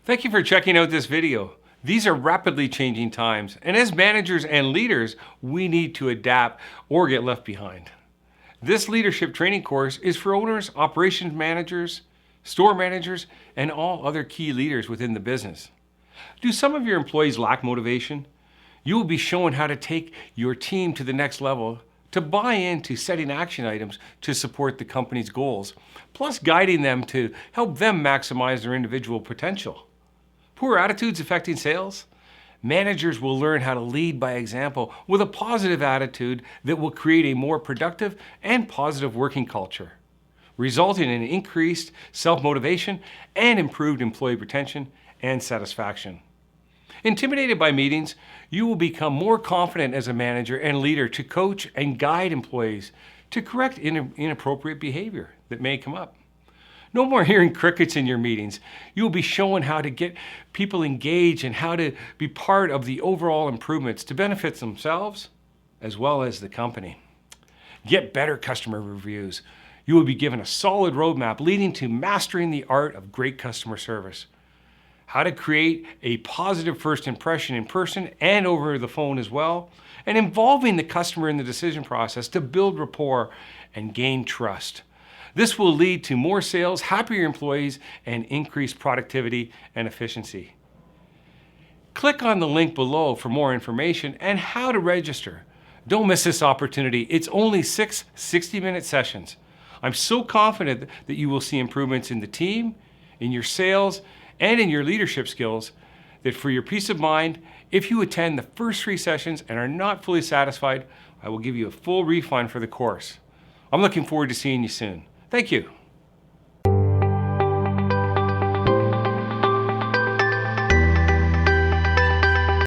Thank you for checking out this video. These are rapidly changing times, and as managers and leaders, we need to adapt or get left behind. This leadership training course is for owners, operations managers, store managers, and all other key leaders within the business. Do some of your employees lack motivation? You will be shown how to take your team to the next level, to buy into setting action items to support the company's goals, plus guiding them to help them maximize their individual potential. Poor attitudes affecting sales? Managers will learn how to lead by example with a positive attitude that will create a more productive and positive working culture, resulting in increased self-motivation and improved employee retention and satisfaction. Intimidated by meetings, you will become more confident as a manager and leader to coach and guide employees to correct inappropriate behavior that may come up. No more hearing crickets in your meetings. You will be shown how to get people engaged and how to be part of the overall improvements to benefit themselves as well as the company. Get better customer reviews. You will be given a solid roadmap leading to mastering the art of great customer service. How to create a positive first impression in person and over the phone as well, and involving the customer in the decision process to build rapport and gain trust. This will lead to more sales, happier employees, and increased productivity and efficiency. Click on the link below for more information and how to register. Don't miss this opportunity. It's only 6 60-minute sessions. I'm so confident that you will see improvements in the team, in your sales, and in your leadership skills that for your peace of mind, if you attend the first 3 sessions and are not fully satisfied, I will give you a full refund for the course. I'm looking forward to seeing you soon. Thank you.